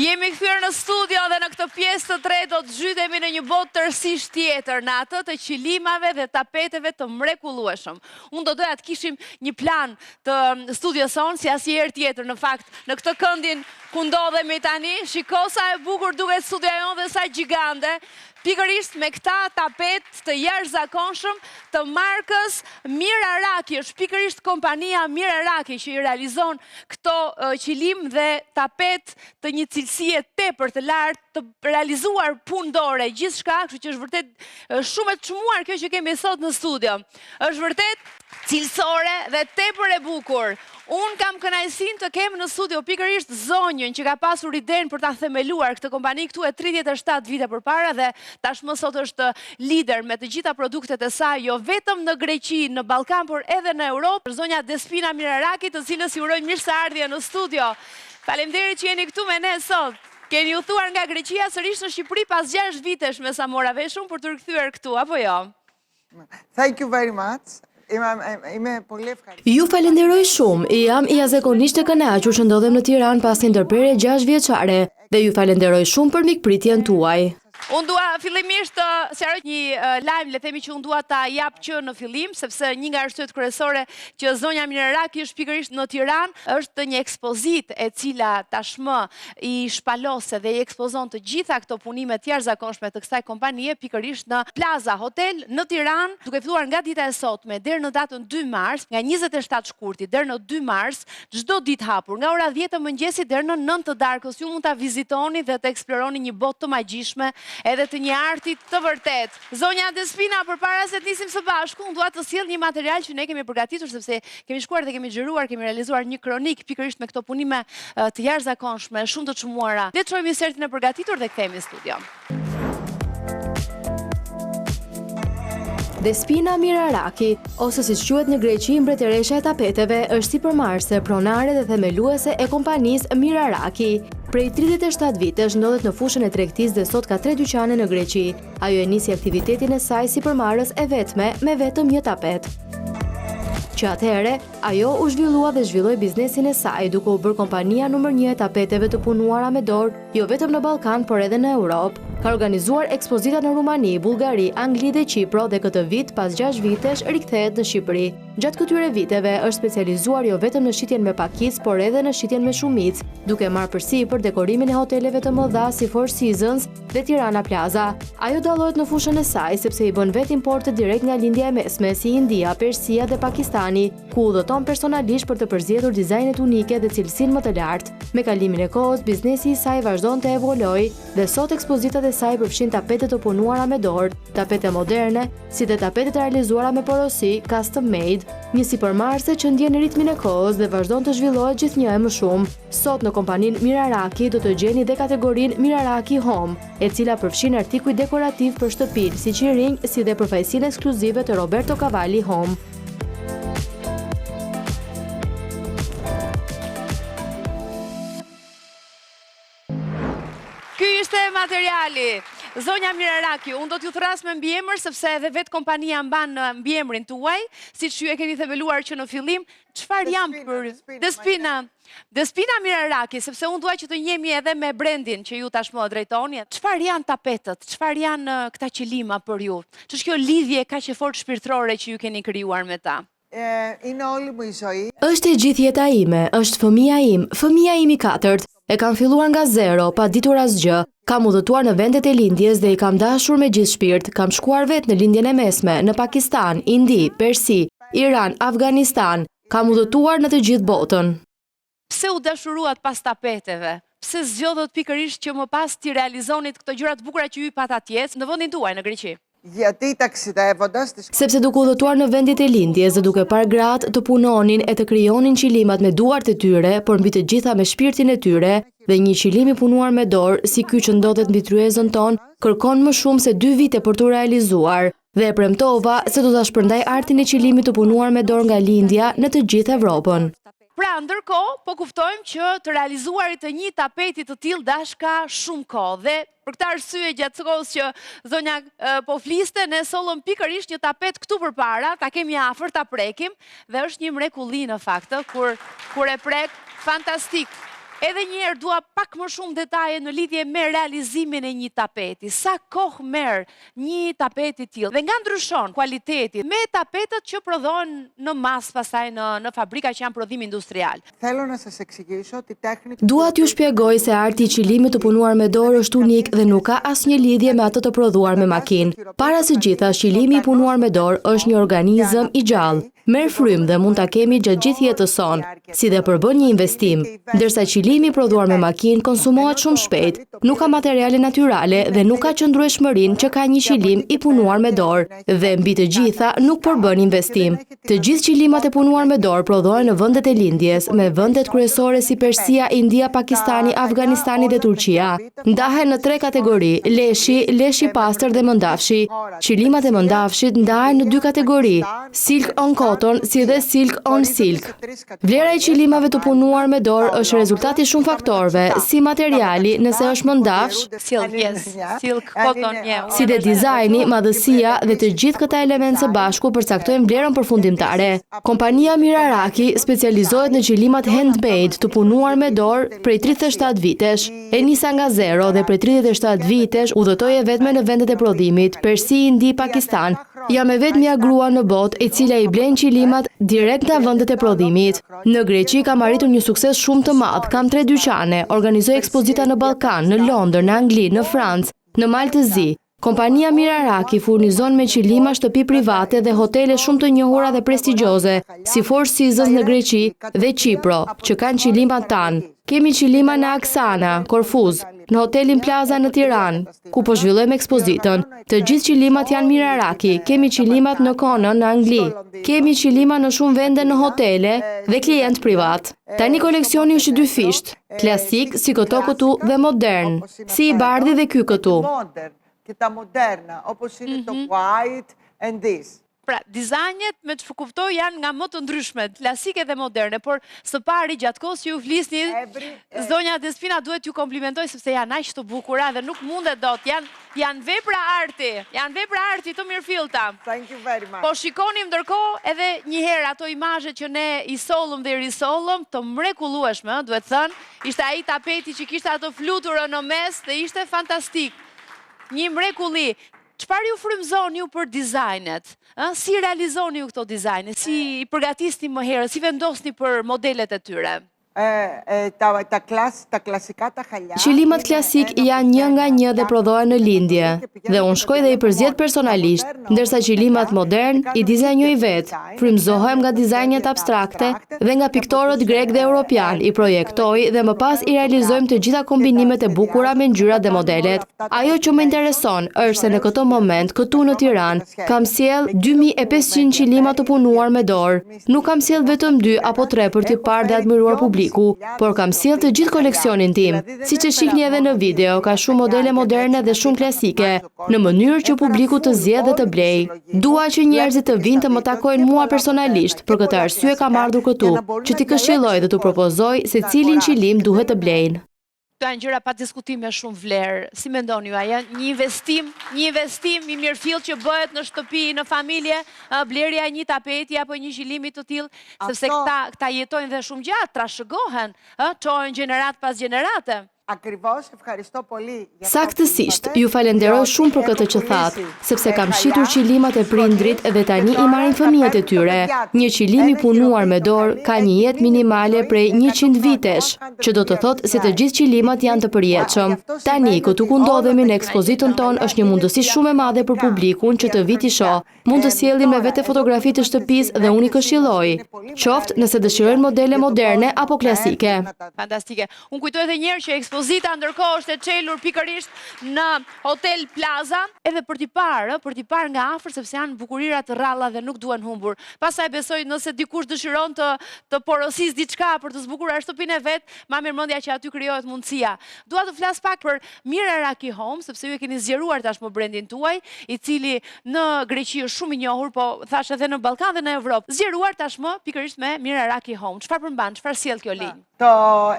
Jemi kthyer në studio dhe në këtë pjesë të tretë do të zhytemi në një botë tërësisht tjetër, në atë të qilimave dhe tapeteve të mrekullueshëm. Unë do doja të kishim një plan të studios sonë si asnjëherë tjetër. Në fakt, në këtë këndin ku ndodhemi tani, shiko sa e bukur duket studioja jonë dhe sa gjigande. Pikërisht me këta tapet të jashtëzakonshëm të markës Miraraki, është pikërisht kompania Miraraki që i realizon këto qilim dhe tapet të një cilësie tepër të lartë, të realizuar punëdore, gjithçka, kështu që është vërtet shumë e çmuar kjo që kemi sot në studio. Është vërtet cilësore dhe tepër e bukur. Unë kam kënaqësinë të kem në studio pikërisht zonjën që ka pasur idenë për ta themeluar këtë kompani këtu e 37 vite përpara dhe tashmë sot është lider me të gjitha produktet e saj, jo vetëm në Greqi, në Ballkan, por edhe në Europë. Zonja Despina Miraraki, të cilës ju uroj mirëseardhje në studio. Faleminderit që jeni këtu me ne sot. Keni udhëtuar nga Greqia sërish në Shqipëri pas 6 vitesh me sa mora veshun për të rikthyer këtu, apo jo? Thank you very much. Ju falenderoj shumë, jam jashtëzakonisht e kënaqur që ndodhem në Tiranë pas një ndërprerje 6 vjeçare dhe ju falenderoj shumë për mikpritjen tuaj. Unë dua fillimisht të sqaroj një lajm, le të themi që unë dua ta jap që në fillim, sepse një nga arsyet kryesore që zonja Miraraki është pikërisht në Tiranë është një ekspozitë e cila tashmë i shpalose dhe i ekspozon të gjitha këto punime të jashtëzakonshme të kësaj kompanie pikërisht në Plaza Hotel në Tiranë, duke filluar nga dita e sotme deri në datën 2 mars, nga 27 shkurti deri në 2 mars, çdo ditë hapur, nga ora 10 të mëngjesit deri në 9 të darkës. Ju mund ta vizitoni dhe të eksploroni një botë të magjishme edhe të një arti të vërtet. Zonja Despina, përpara se të nisim së bashku, unë dua të sjell një material që ne kemi përgatitur sepse kemi shkuar dhe kemi xhiruar, kemi realizuar një kronik pikërisht me këto punime të jashtëzakonshme, shumë të çmuara. Le të shohim insertin e përgatitur dhe kthehemi në studio. Despina Miraraki, ose siç quhet në Greqi mbretëresha e tapeteve, është sipërmarrëse, pronare dhe themeluese e kompanisë Miraraki. Prej 37 vitesh ndodhet në fushën e tregtisë dhe sot ka 3 dyqane në Greqi. Ajo e nisi aktivitetin e saj sipërmarrës e vetme me vetëm një tapet. Që atëherë, ajo u zhvillua dhe zhvilloi biznesin e saj duke u bërë kompania numër 1 e tapeteve të punuara me dorë, jo vetëm në Ballkan, por edhe në Europë. Ka organizuar ekspozita në Rumani, Bullgari, Angli dhe Kipro dhe këtë vit, pas 6 vitesh, rikthehet në Shqipëri. Gjatë këtyre viteve është specializuar jo vetëm në shitjen me pakicë, por edhe në shitjen me shumicë, duke marrë përsipër dekorimin e hoteleve të mëdha si Four Seasons dhe Tirana Plaza. Ajo dallohet në fushën e saj sepse i bën vetë importe direkt nga lindja e mesme si India, Persia dhe Pakistani, ku udhëton personalisht për të përzgjedhur dizajnet unike dhe cilësinë më të lartë. Me kalimin e kohës, biznesi i saj vazhdon të evolojë dhe sot ekspozitat e saj përfshin tapete të punuara me dorë, tapete moderne, si dhe tapetet realizuara me porosi, custom made, një sipërmarrëse që ndjen ritmin e kohës dhe vazhdon të zhvillohet gjithnjë e më shumë. Sot në kompaninë Miraraki do të gjeni dhe kategorinë Miraraki Home, e cila përfshin artikuj dekorativ për shtëpinë, si qirinj, si dhe përfaqësinë ekskluzive të Roberto Cavalli Home. Ky ishte materiali. Zonja Miraraki, unë do t'ju thras me mbiemër sepse edhe vetë kompania mban mbiemrin tuaj, siç ju e keni themeluar që në fillim, çfarë jam për Despina Miraraki, sepse unë dua që të njihemi edhe me brandin që ju tashmë drejtoni. Çfarë janë tapetët? Çfarë janë këta qilima për ju? Ç'është kjo lidhje kaq e fortë shpirtërore që ju keni krijuar me ta? Është e gjithë jeta ime, është fëmia im i katërt. E kam filluar nga zero, pa ditur asgjë. Kam udhëtuar në vendet e lindjes dhe i kam dashur me gjithë shpirt. Kam shkuar vetë në lindjen e mesme, në Pakistan, Indi, Persi, Iran, Afganistan. Kam udhëtuar në të gjithë botën. Pse u dashuruat pas tapeteve? Pse zgjodhët pikërisht që më pas t'i realizonit këto gjëra të bukura që ju i pat atje në vendin tuaj në Greqi? Sepse duke udhëtuar në vendit e lindjes dhe duke parë gratë të punonin e të krijonin qilimat me duart e tyre, por mbi të gjitha me shpirtin e tyre, dhe një qilim i punuar me dorë, si ky që ndodhet mbi tryezën ton, kërkon më shumë se 2 vite për t'u realizuar, dhe e premtova se do ta shpërndaj artin e qilimit të punuar me dorë nga lindja në të gjithë Evropën. Pra, ndërkohë, po kuptojmë që të realizuarit të një tapeti të tillë dash ka shumë kohë dhe për këtë arsye gjatë kohës që zonja po fliste, ne sollëm pikërisht një tapet këtu përpara, ta kemi afër, ta prekim dhe është një mrekulli në fakt, kur e prek fantastik. Edhe një herë dua pak më shumë detaje në lidhje me realizimin e një tapeti. Sa kohë merr një tapet i tillë dhe nga ndryshon kualiteti me tapetet që prodhohen në mas pastaj në fabrika që janë prodhim industrial. Θέλω να σας εξηγήσω ότι η τέχνη... Dua t'ju shpjegoj se arti i qilimit të punuar me dorë është unik dhe nuk ka asnjë lidhje me atë të prodhuar me makinë. Para së gjitha, qilimi i punuar me dorë është një organizëm i gjallë. Merr frymë dhe mund ta kemi gjatë gjithë jetës sonë, si dhe përbën një investim, ndërsa qilimi i prodhuar me makinë konsumohet shumë shpejt, nuk ka materiale natyrale dhe nuk ka qëndrueshmërinë që ka një qilim i punuar me dorë, dhe mbi të gjitha nuk përbën investim. Të gjithë qilimat e punuar me dorë prodhohen në vendet e lindjes, me vendet kryesore si Persia, India, Pakistani, Afganistani dhe Turqia. Ndahen në 3 kategori: leshi, leshi pastër dhe mëndafshi. Qilimat e mëndafshit ndahen në 2 kategori: silk on cotton si dhe silk on silk. Vlera e qilimave të punuar me dorë është rezultati shumë faktorëve, si materiali, nëse është mëndafsh, silk, cotton, si dhe dizajni, madhësia dhe të gjithë këta elementë së bashku përcaktojnë vlerën përfundimtare. Kompania Miraraki specializohet në qilimat handmade të punuar me dorë prej 37 vitesh. E nisa nga zero dhe prej 37 vitesh udhëtoi vetëm në vendet e prodhimit, Persi, Indi, Pakistan. Jam e vetmja grua në botë e cila i blen qilimat direkt nga vendet e prodhimit. Në Greqi kam arritur një sukses shumë të madh, kam 3 dyqane, organizoj ekspozita në Ballkan, në Londër, në Angli, në Francë, në Maltëzi. Kompania Miraraki furnizon me qilima shtëpi private dhe hotele shumë të njohura dhe prestigjioze, si Four Seasons në Greqi dhe Qipro, që kanë qilimat tanë. Kemi qilima në Aksana, Korfuz, në hotelin Plaza në Tiranë, ku po zhvillojmë ekspozitën. Të gjithë qilimat janë Miraraki, kemi qilimat në Konën në Angli, kemi qilima në shumë vende në hotele dhe klient privat. Tani koleksioni është i 2 fisht, klasik si këto këtu dhe modern, si i bardhi dhe ky këtu. Και τα μοντέρνα, όπως είναι το white and this. Pra, dizajnet me të kuptoj janë nga më të ndryshmet, klasike dhe moderne, por së pari gjatë kohës që ju flisni, zonja Despina duhet ju komplimentoj sepse janë aq të bukura dhe nuk mundet dot, janë vepra arti të mirëfillta. Thank you very much. Po shikonim ndërkohë edhe një herë ato imazhe që ne i sollëm dhe i risollëm, të mrekullueshme, duhet thënë, ishte ai tapeti që kishte ato flutura në mes dhe ishte fantastik. Një mrekulli. Çfarë ju frymëzon ju për dizajnet? Si realizoni ju këto dizajne? Si i përgatisni më herët? Si vendosni për modelet e tyre? Τα κλασικά τα χαλιά. Qilimat klasik janë një nga një dhe prodhohen në lindje, dhe unë shkoj dhe i përzgjedh personalisht, ndërsa qilimat modern i dizajnjoj vetë, frymëzohem nga dizajnet abstrakte dhe nga piktorët grek dhe europian, i projektoj dhe më pas i realizojmë të gjitha kombinimet e bukura me ngjyrat dhe modelet. Ajo që më intereson është se në këto moment, këtu në Tiranë, kam sjell 2500 qilima të punuar me dorë. Nuk kam sjell vetëm 2 apo 3 për t'i parë dhe admiruar publikun, por kam sjell të gjithë koleksionin tim. Siç e shihni edhe në video, ka shumë modele moderne dhe shumë klasike, në mënyrë që publiku të zgjedhë dhe të blejë. Dua që njerëzit të vinë të më takojnë mua personalisht, për këtë arsye kam ardhur këtu, që t'i këshilloj dhe t'u propozoj se cilin qilim duhet të blejnë. Këto janë gjëra pa diskutime shumë vlerë. Si mendoni ju, a janë një investim i mirëfillt që bëhet në shtëpi, në familje, blerja e një tapeti apo një qilimi të tillë, sepse këta jetojnë dhe shumë gjatë, trashëgohen, çohen gjenerat pas gjenerate. Ακριβώς, ευχαριστώ πολύ. Saktësisht, ju falenderoj shumë për këtë që thatë, sepse kam shitur qilimat e prindrit dhe tani i marrin fëmijët e tyre. Një qilim i punuar me dorë ka një jetë minimale prej 100 vitesh, që do të thotë se të gjithë qilimat janë të përjetshëm. Tani, këtu ku ndodhemi në ekspozitën tonë është një mundësi shumë e madhe për publikun që të viti shoh. Mund të sjellin me vete fotografi të shtëpisë dhe unë i këshilloj, qoftë nëse dëshirojnë modele moderne apo klasike. Fantastike. Unë kujtoj edhe një herë që ekspozita ndërkohë është e çelur pikërisht në Hotel Plaza, edhe për t'i parë nga afër sepse janë bukurira të rralla dhe nuk duhen humbur. Pastaj besoj nëse dikush dëshiron të porosisë diçka për të zbukurar shtëpinë e vet, ma mirë mendja që aty krijohet mundësia. Dua të flas pak për Miraraki Home, sepse ju e keni zgjeruar tashmë brandin tuaj, i cili në Greqi është shumë i njohur, po thash edhe në Ballkan dhe në Evropë. Zgjeruar tashmë pikërisht me Miraraki Home. Çfarë përmban, çfarë sjell kjo linjë?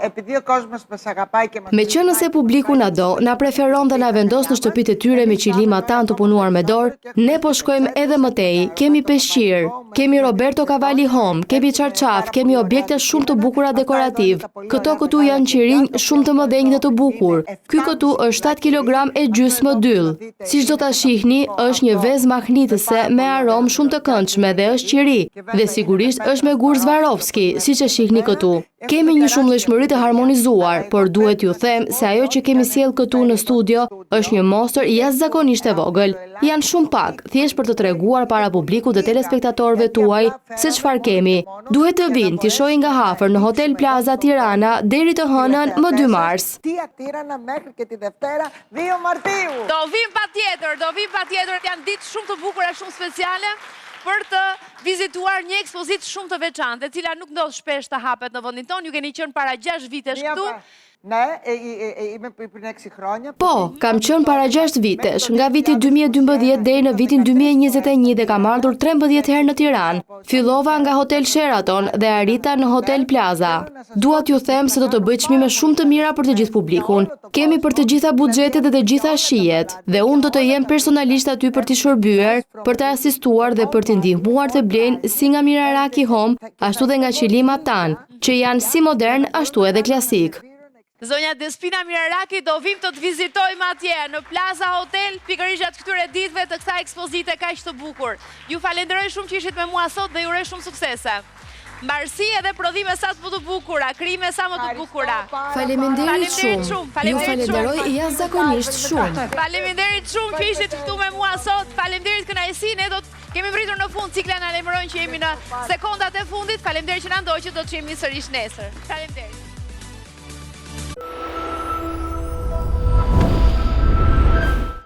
Επειδή ο κόσμος μας αγαπάει και Me që nëse publiku na do, na preferon dhe na vendos në shtëpitë e tyre me qilima tan të punuar me dorë, ne po shkojmë edhe më tej. Kemi peshqir, kemi Roberto Cavalli Home, kemi çarçaf, kemi objekte shumë të bukura dekorativ. Këto këtu janë qirinj shumë të mëdhenj dhe të bukur. Ky këtu është 7 kg e gjysmë dyll. Siç do ta shihni, është një vezë mahnitëse me aromë shumë të këndshme dhe është qiri. Dhe sigurisht është me gur Swarovski, siç e shihni këtu. Kemi një shumëllëshmëri të harmonizuar, por duhet ju them se ajo që kemi sjell këtu në studio është një mostër jashtëzakonisht e vogël. Janë shumë pak, thjesht për të treguar para publikut dhe telespektatorëve tuaj se çfarë kemi. Duhet të vinë t'i shohin nga hafër në Hotel Plaza Tirana deri të hënën më 2 mars. Tirana μέχρι και τη Δευτέρα 2 Μαρτίου. Do vim patjetër, janë ditë shumë të bukura, shumë speciale për të vizituar një ekspozitë shumë të veçantë, e cila nuk ndodh shpesh të hapet në vendin tonë. Ju keni qenë para 6 vitesh këtu. Ναι, είμαι πριν 6 χρόνια. Po, kam qenë para 6 vitesh, nga viti 2012 deri në vitin 2021 dhe kam ardhur 13 herë në Tiranë. Fillova nga Hotel Sheraton dhe arrita në Hotel Plaza. Dua t'ju them se do të bëj çmime shumë të mira për të gjithë publikun. Kemi për të gjitha buxhetet dhe të gjitha shijet, dhe unë do të jem personalisht aty për t'i shërbyer, për të asistuar dhe për t'i ndihmuar të blejnë si nga Miraraki Home, ashtu dhe nga qilimat tanë, që janë si modern ashtu edhe klasik. Zonja Despina Miraraki, do vim të vizitojmë atje në Plaza Hotel, pikërisht gjatë këtyre ditëve të kësaj ekspozite kaq të bukur. Ju falenderoj shumë që ishit me mua sot dhe ju uroj shumë suksese. Mbarësi edhe prodhime sa më të bukura, krime sa më të bukura. Faleminderit shumë. Ju falenderoj jashtëzakonisht shumë. Faleminderit shumë që ishit këtu me mua sot. Faleminderit kënaqësi, ne do të kemi vritur në fund ciklen, na lajmërojnë që jemi në sekondat e fundit. Faleminderit që na ndoqët, do të jemi sërish nesër. Faleminderit.